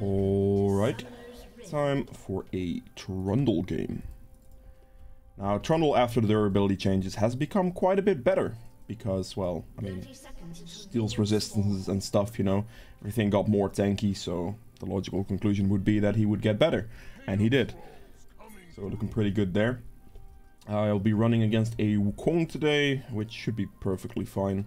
Alright, time for a Trundle game. Now, Trundle, after the durability changes, has become quite a bit better. Because, well, I mean, steals resistance and stuff, you know. Everything got more tanky, so the logical conclusion would be that he would get better. And he did. So, looking pretty good there. I'll be running against a Wukong today, which should be perfectly fine.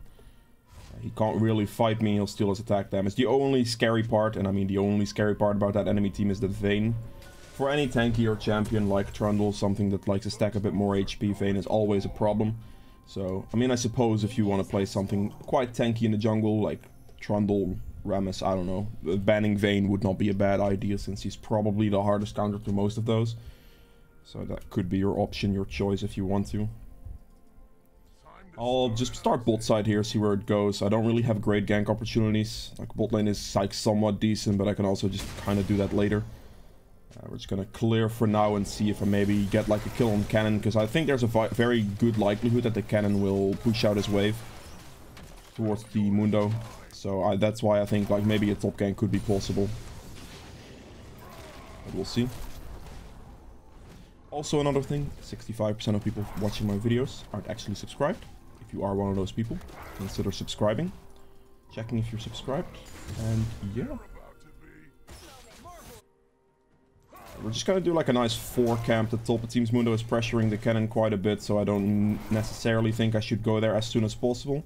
He can't really fight me, he'll steal his attack damage. The only scary part, and I mean the only scary part about that enemy team is the Vayne. For any tankier champion like Trundle, something that likes to stack a bit more HP, Vayne is always a problem. So, I mean, I suppose if you want to play something quite tanky in the jungle, like Trundle, Rammus, I don't know, banning Vayne would not be a bad idea, since he's probably the hardest counter to most of those. So that could be your option, your choice if you want to. I'll just start bot side here, see where it goes. I don't really have great gank opportunities. Like, bot lane is like somewhat decent, but I can also just kind of do that later. We're just gonna clear for now and see if I maybe get like a kill on cannon, because I think there's a very good likelihood that the cannon will push out his wave towards the Mundo. So that's why I think like maybe a top gank could be possible. But we'll see. Also, another thing, 65% of people watching my videos aren't actually subscribed. If you are one of those people, consider subscribing. Checking if you're subscribed. And yeah. We're just gonna do like a nice 4 camp at the top. It seems Mundo is pressuring the cannon quite a bit, so I don't necessarily think I should go there as soon as possible.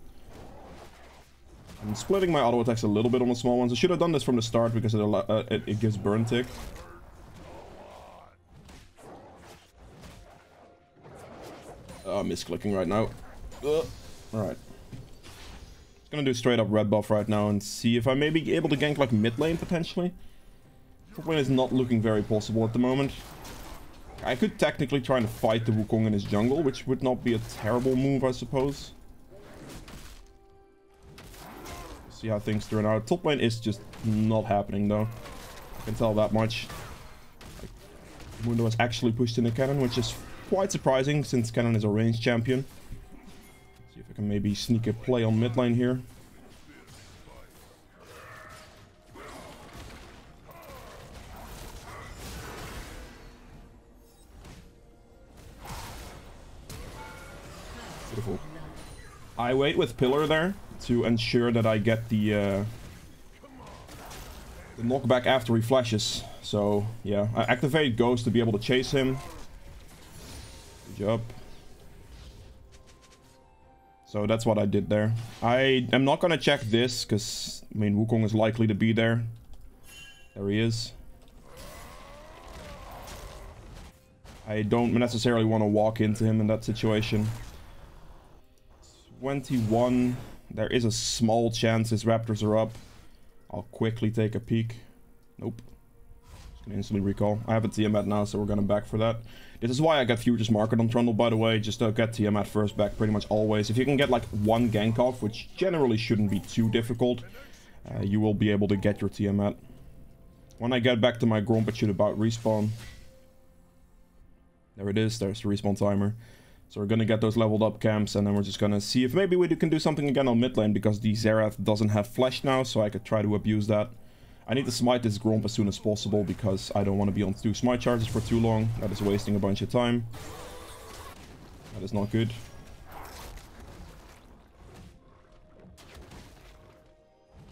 I'm splitting my auto attacks a little bit on the small ones. I should have done this from the start because it gives burn tick. Misclicking right now. Alright. Just gonna do straight up red buff right now and see if I may be able to gank like mid lane potentially. Top lane is not looking very possible at the moment. I could technically try and fight the Wukong in his jungle, which would not be a terrible move, I suppose. See how things turn out. Top lane is just not happening though. I can tell that much. Like, Mundo has actually pushed in a cannon, which is quite surprising since cannon is a ranged champion. See if I can maybe sneak a play on mid lane here. Beautiful. I wait with pillar there to ensure that I get the knockback after he flashes. So yeah, I activate Ghost to be able to chase him. Good job. So that's what I did there. I am not gonna check this because I mean Wukong is likely to be there. There he is. I don't necessarily want to walk into him in that situation. 21. There is a small chance his raptors are up. I'll quickly take a peek. Nope. Just gonna instantly recall. I have a Tiamat now, so we're gonna back for that. This is why I got Futures Market on Trundle, by the way. Just to get Tiamat first back pretty much always. If you can get like one gank off, which generally shouldn't be too difficult, you will be able to get your Tiamat. When I get back to my Gromp, it should about respawn. There it is. There's the respawn timer. So we're gonna get those leveled up camps, and then we're just gonna see if maybe we can do something again on mid lane, because the Xerath doesn't have flash now, so I could try to abuse that. I need to smite this Gromp as soon as possible, because I don't want to be on 2 smite charges for too long. That is wasting a bunch of time. That is not good.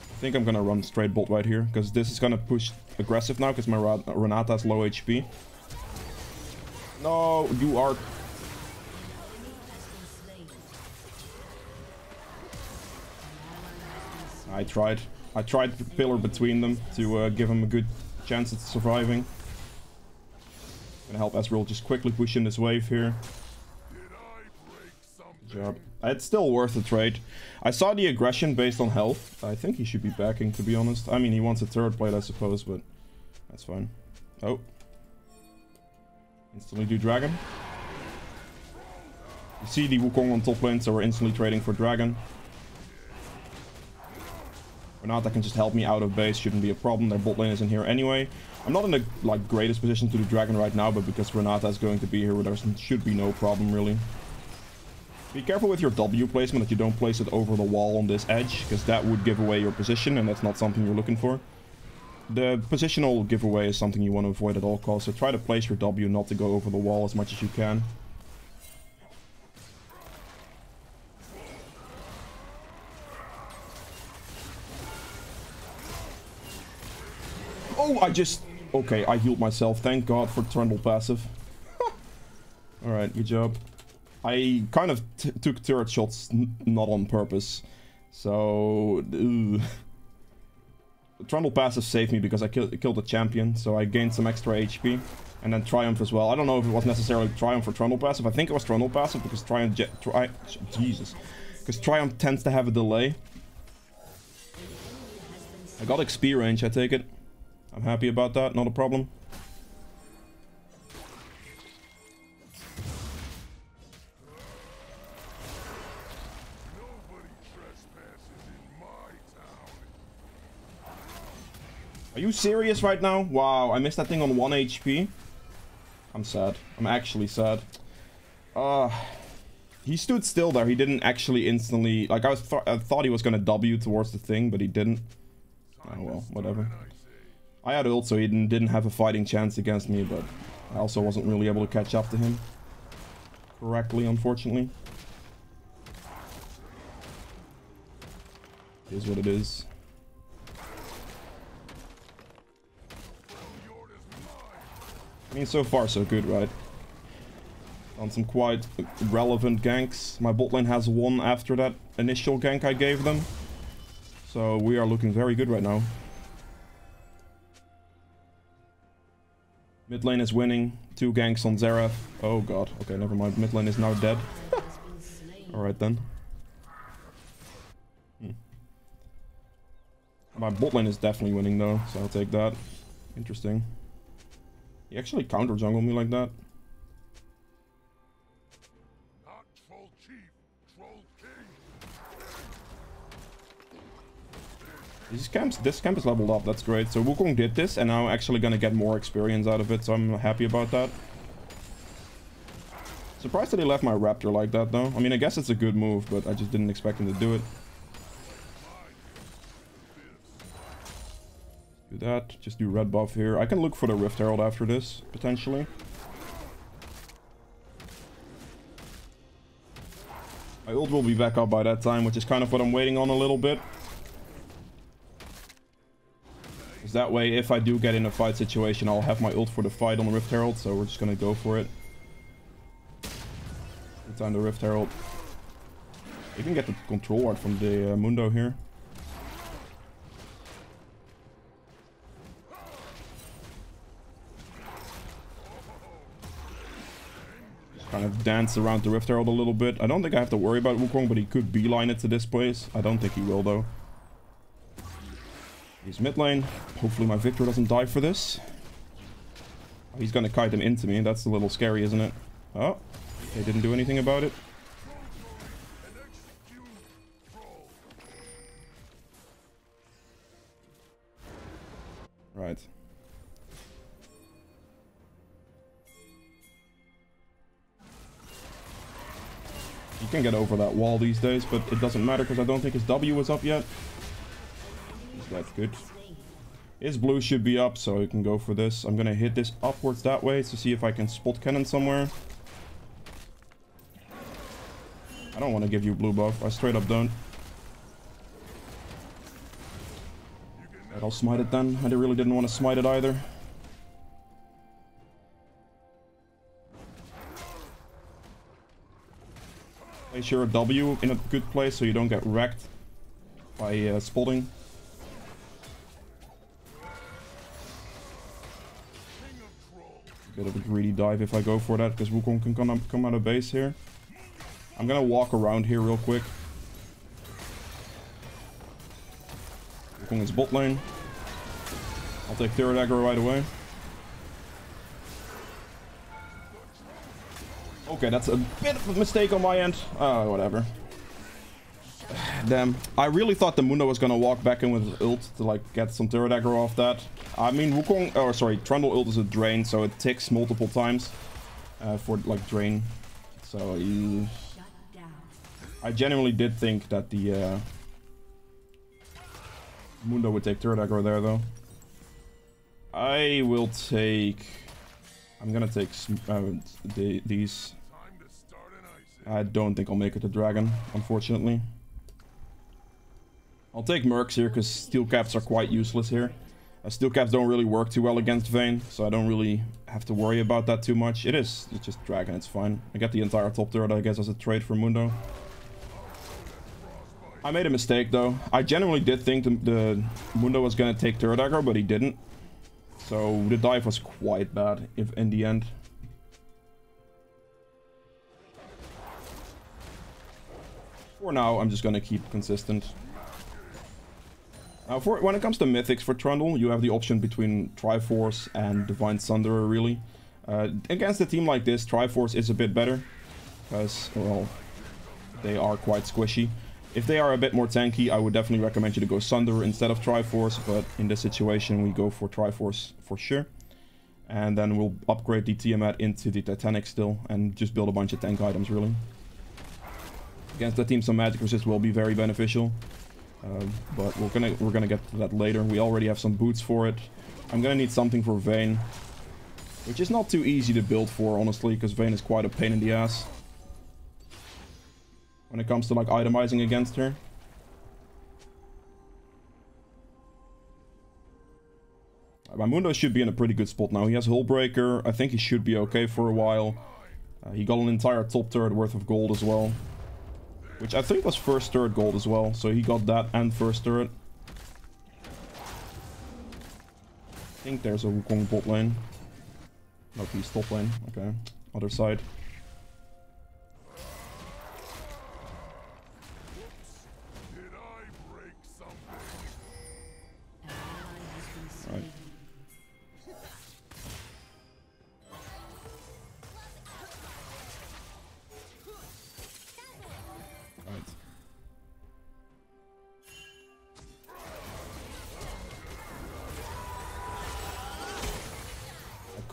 I think I'm gonna run straight bot right here, because this is gonna push aggressive now, because my Renata has low HP. No, you are... I tried to pillar between them to give him a good chance at surviving. Gonna help Ezreal just quickly push in this wave here. Good job. It's still worth the trade. I saw the aggression based on health. I think he should be backing, to be honest. I mean, he wants a third plate, I suppose, but that's fine. Oh. Instantly do Dragon. You see the Wukong on top lane, so we're instantly trading for Dragon. Renata can just help me out of base, shouldn't be a problem. Their bot lane is in here anyway. I'm not in the like greatest position to do Dragon right now, but because Renata is going to be here, there should be no problem really. Be careful with your W placement, that you don't place it over the wall on this edge, because that would give away your position, and that's not something you're looking for. the positional giveaway is something you want to avoid at all costs. So try to place your W not to go over the wall as much as you can. Oh, I just... Okay, I healed myself. Thank God for Trundle passive. Alright, good job. I kind of took turret shots not on purpose. So... Trundle passive saved me because I killed the champion. So I gained some extra HP. And then Triumph as well. I don't know if it was necessarily Triumph or Trundle passive. I think it was Trundle passive because Triumph... Jesus. Because Triumph tends to have a delay. I got XP range, I take it. I'm happy about that, not a problem. Are you serious right now? Wow, I missed that thing on 1 HP. I'm sad. I'm actually sad. He stood still there. He didn't actually instantly... Like, I thought he was gonna W towards the thing, but he didn't. Oh well, whatever. I had ult, so he didn't have a fighting chance against me, but I also wasn't really able to catch up to him correctly, unfortunately. It is what it is. I mean, so far so good, right? On some quite relevant ganks. My bot lane has one after that initial gank I gave them. So we are looking very good right now. Mid lane is winning. 2 ganks on Xerath. Oh god. Okay, never mind. Mid lane is now dead. Alright then. My bot lane is definitely winning though, so I'll take that. Interesting. He actually counter jungled me like that. This camp is leveled up, that's great. So Wukong did this, and now I'm actually gonna get more experience out of it, so I'm happy about that. Surprised that he left my Raptor like that, though. I mean, I guess it's a good move, but I just didn't expect him to do it. Do that, just do red buff here. I can look for the Rift Herald after this, potentially. My ult will be back up by that time, which is kind of what I'm waiting on a little bit. That way, if I do get in a fight situation, I'll have my ult for the fight on the Rift Herald, so we're just gonna go for it. Good time the Rift Herald. You can get the control art from the Mundo here. Just kind of dance around the Rift Herald a little bit. I don't think I have to worry about Wukong, but he could beeline it to this place. I don't think he will, though. He's mid lane. Hopefully my Victor doesn't die for this. He's gonna kite him into me. That's a little scary, isn't it? Oh, they didn't do anything about it. Right. You can get over that wall these days, but it doesn't matter because I don't think his W is up yet. That's good. His blue should be up, so I can go for this. I'm gonna hit this upwards that way to see if I can spot cannon somewhere. I don't want to give you blue buff. I straight up don't. Right, I'll smite it then. I really didn't want to smite it either. Place your W in a good place so you don't get wrecked by spotting. Bit of a greedy dive if I go for that, because Wukong can come out of base here. I'm gonna walk around here real quick. Wukong is bot lane. I'll take third aggro right away. Okay, that's a bit of a mistake on my end. Whatever. Damn. I really thought the Mundo was gonna walk back in with his ult to like get some turret aggro off that. I mean, Wukong, or sorry, Trundle ult is a drain, so it ticks multiple times for like drain. So I genuinely did think that the Mundo would take turret aggro there though. I will take... I'm gonna take these. I don't think I'll make it to Dragon, unfortunately. I'll take Mercs here, because Steel Caps are quite useless here. Steel Caps don't really work too well against Vayne, so I don't really have to worry about that too much. It's just Dragon, it's fine. I get the entire top turret, I guess, as a trade for Mundo. I made a mistake, though. I genuinely did think the Mundo was gonna take turret aggro, but he didn't. So the dive was quite bad if in the end. For now, I'm just gonna keep consistent. Now, when it comes to mythics for Trundle, you have the option between Triforce and Divine Thunderer, really. Against a team like this, Triforce is a bit better, because, well, they are quite squishy. If they are a bit more tanky, I would definitely recommend you to go Sunderer instead of Triforce, but in this situation we go for Triforce for sure. And then we'll upgrade the Tiamat into the Titanic still, and just build a bunch of tank items, really. Against that team, some magic resist will be very beneficial. But we're gonna get to that later. We already have some boots for it. I'm gonna need something for Vayne, which is not too easy to build for, honestly, because Vayne is quite a pain in the ass when it comes to like itemizing against her. My Mundo should be in a pretty good spot now. He has Hullbreaker. I think he should be okay for a while. He got an entire top turret worth of gold as well, which I think was first turret gold as well. So he got that and first turret. I think there's a Wukong bot lane. Not he's top lane. Okay, other side. Right.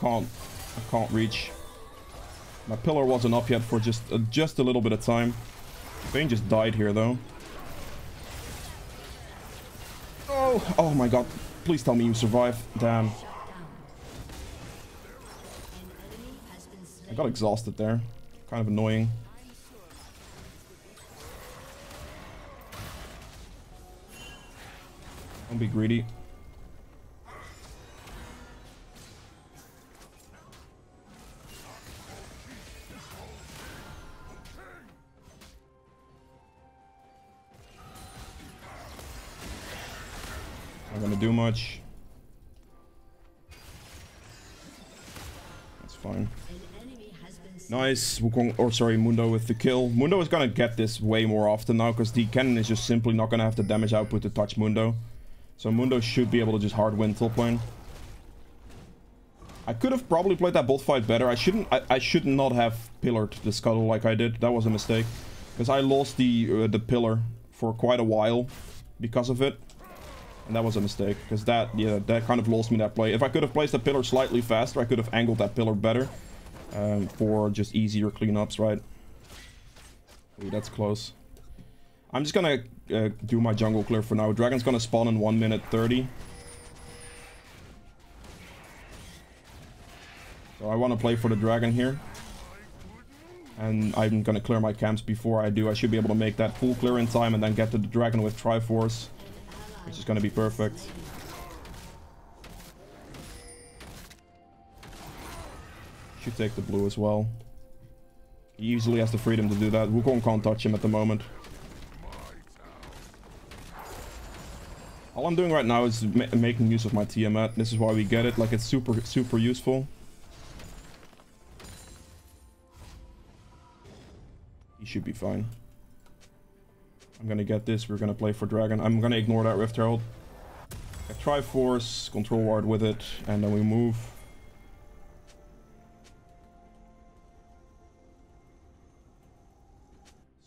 I can't reach. My pillar wasn't up yet for just a little bit of time. Vayne just died here though. Oh my god. Please tell me you survive. Damn. I got exhausted there. Kind of annoying. Don't be greedy. Not gonna do much. That's fine. Nice, Wukong, or sorry, Mundo with the kill. Mundo is gonna get this way more often now, because the cannon is just simply not gonna have the damage output to touch Mundo. So Mundo should be able to just hard win top lane. I could have probably played that bot fight better. I should not have pillared the scuttle like I did. That was a mistake, because I lost the pillar for quite a while because of it. And that was a mistake, because that kind of lost me that play. If I could have placed the pillar slightly faster, I could have angled that pillar better. For just easier cleanups, right? Ooh, that's close. I'm just gonna do my jungle clear for now. Dragon's gonna spawn in 1 minute 30. So I want to play for the dragon here. And I'm gonna clear my camps before I do. I should be able to make that full clear in time and then get to the dragon with Triforce, which is gonna be perfect. Should take the blue as well. He easily has the freedom to do that. Wukong can't touch him at the moment. All I'm doing right now is making use of my Tiamat. This is why we get it. Like, it's super useful. He should be fine. I'm gonna get this. We're gonna play for dragon. I'm gonna ignore that Rift Herald. Triforce, control ward with it, and then we move.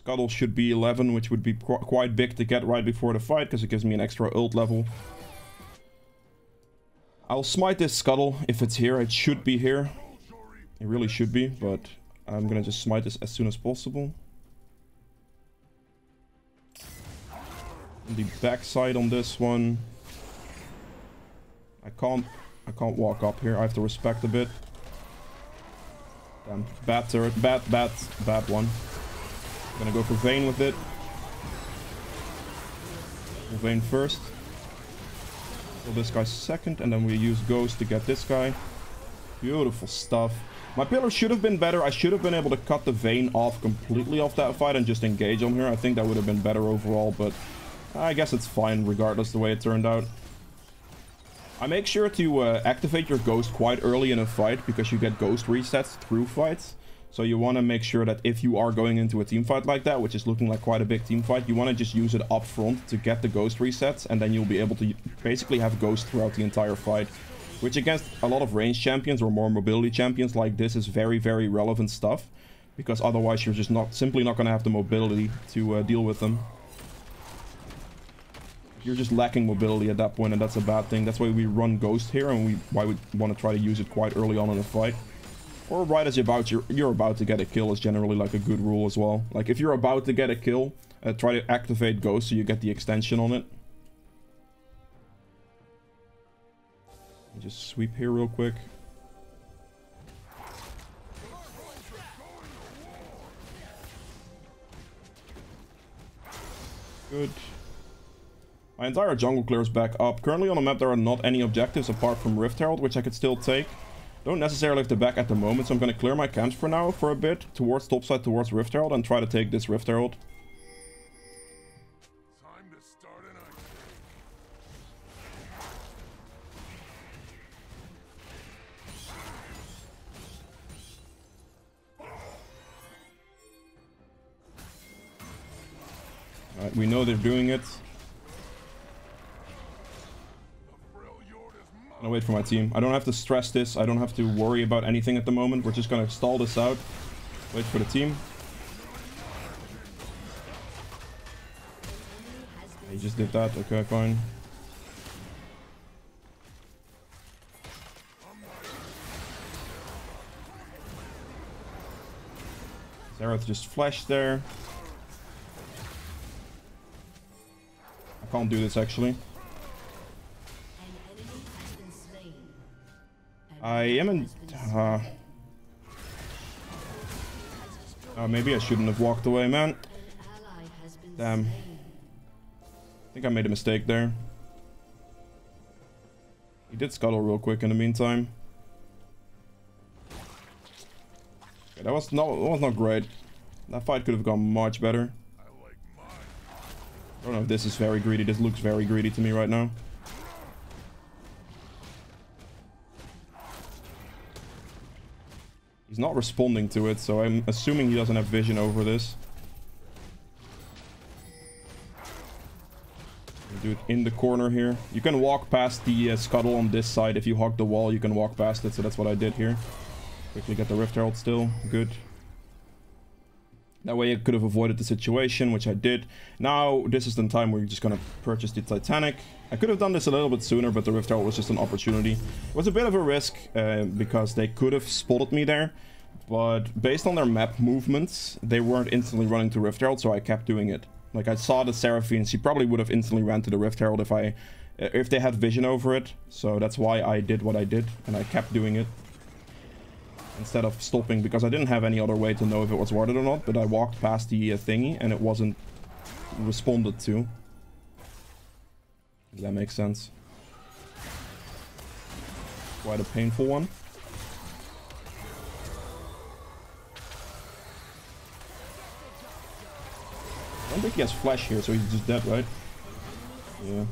Scuttle should be 11, which would be quite big to get right before the fight, because it gives me an extra ult level. I'll smite this Scuttle if it's here. It should be here. It really should be, but I'm gonna just smite this as soon as possible. On the backside on this one, I can't I can't walk up here. I have to respect a bit. Damn. Bad turret. Bad one. I'm gonna go for Vayne with it. Vayne first. Kill this guy second, and then we use Ghost to get this guy. Beautiful stuff. My pillar should have been better. I should have been able to cut the Vayne off completely off that fight and just engage on here. I think that would have been better overall, but I guess it's fine regardless the way it turned out. I make sure to activate your Ghost quite early in a fight because you get Ghost resets through fights. So you want to make sure that if you are going into a team fight like that, which is looking like quite a big team fight, you want to just use it up front to get the Ghost resets, and then you'll be able to basically have Ghost throughout the entire fight. Which against a lot of range champions or more mobility champions like this is very, very relevant stuff. Because otherwise you're just simply not going to have the mobility to deal with them. You're just lacking mobility at that point, and that's a bad thing. That's why we run Ghost here, and why we want to try to use it quite early on in the fight. Or right as you're about to get a kill is generally like a good rule as well. Like if you're about to get a kill, try to activate Ghost so you get the extension on it. Just sweep here real quick. Good. My entire jungle clears back up. Currently on the map there are not any objectives apart from Rift Herald, which I could still take. Don't necessarily have to back at the moment, so I'm going to clear my camps for now for a bit towards topside, towards Rift Herald, and try to take this Rift Herald. Alright, we know they're doing it. I'm gonna wait for my team. I don't have to stress this. I don't have to worry about anything at the moment. We're just gonna stall this out. Wait for the team. He just did that. Okay, fine. Xerath just flashed there. I can't do this actually. I am in... maybe I shouldn't have walked away, man. Damn. I think I made a mistake there. He did scuttle real quick in the meantime. Okay, that was not great. That fight could have gone much better. I don't know if this is very greedy. This looks very greedy to me right now. He's not responding to it, so I'm assuming he doesn't have vision over this. Do it in the corner here. You can walk past the scuttle on this side. If you hug the wall, you can walk past it, so that's what I did here. Quickly get the Rift Herald still. Good. That way I could have avoided the situation, which I did. Now, this is the time where you're just going to purchase the Titanic. I could have done this a little bit sooner, but the Rift Herald was just an opportunity. It was a bit of a risk, because they could have spotted me there. But based on their map movements, they weren't instantly running to Rift Herald, so I kept doing it. Like, I saw the Seraphine, she probably would have instantly ran to the Rift Herald if they had vision over it. So that's why I did what I did, and I kept doing it. Instead of stopping, because I didn't have any other way to know if it was worth it or not, but I walked past the thingy and it wasn't responded to. Does that make sense? Quite a painful one. I don't think he has flash here, so he's just dead, right? Yeah.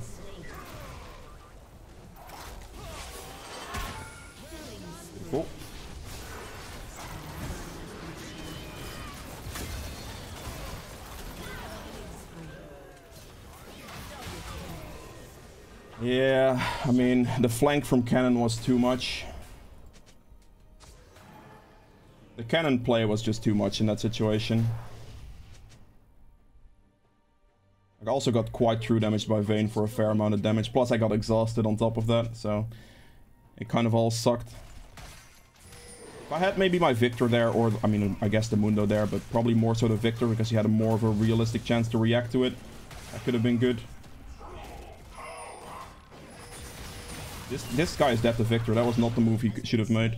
Cool. Yeah, I mean, the flank from Cannon was too much. The Cannon play was just too much in that situation. I also got quite true damage by Vayne for a fair amount of damage. Plus I got exhausted on top of that, so it kind of all sucked. If I had maybe my Victor there, or I mean, I guess the Mundo there, but probably more so the Victor because he had a more of a realistic chance to react to it. That could have been good. This guy is dead to Victor. That was not the move he should have made.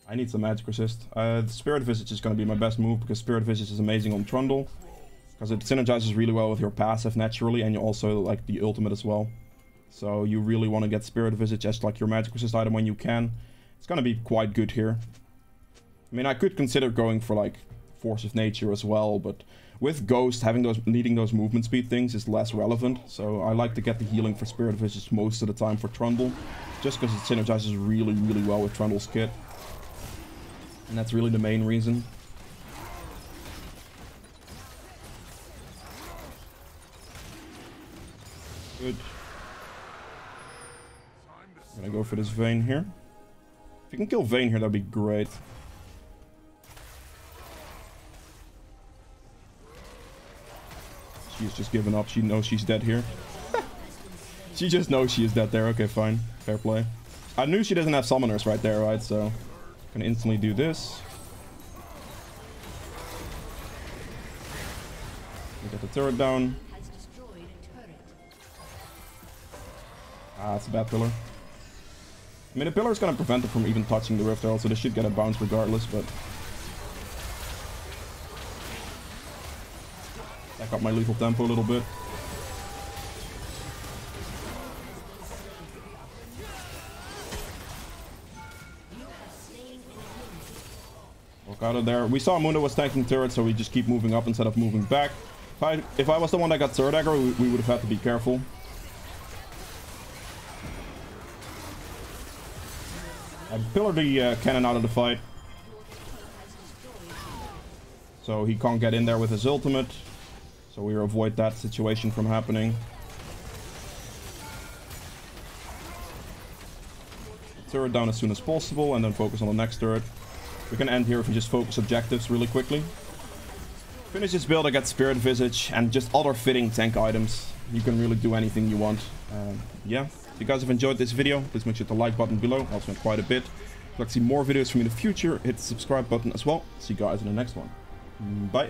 I need some magic resist. The Spirit Visage is going to be my best move because Spirit Visage is amazing on Trundle. Because it synergizes really well with your passive naturally, and you also like the ultimate as well. So you really want to get Spirit Visage as like your magic resist item when you can. It's going to be quite good here. I mean, I could consider going for like Force of Nature as well, but with Ghost, needing those movement speed things is less relevant. So I like to get the healing for Spirit Visage most of the time for Trundle, just because it synergizes really, really well with Trundle's kit. And that's really the main reason. Good. I'm gonna go for this Vayne here. If you can kill Vayne here, that'd be great. She's just given up. She knows she's dead here. She just knows she is dead there. Okay, fine. Fair play. I knew she doesn't have summoners right there, right? So, can instantly do this. Get the turret down. Ah, it's a bad pillar. I mean, the pillar is going to prevent it from even touching the Rift Herald, so they should get a bounce regardless, but... Back up my lethal tempo a little bit. Walk out of there. We saw Mundo was tanking turret, so we just keep moving up instead of moving back. If I was the one that got turret aggro, we would have had to be careful. I pillared the cannon out of the fight. So he can't get in there with his ultimate. So we avoid that situation from happening. Turret down as soon as possible and then focus on the next turret. We can end here if we just focus objectives really quickly. Finish this build, I get Spirit Visage and just other fitting tank items. You can really do anything you want. Yeah, if you guys have enjoyed this video, please make sure to like button below. Helps me quite a bit. If you'd like to see more videos from me in the future, hit the subscribe button as well. See you guys in the next one. Bye.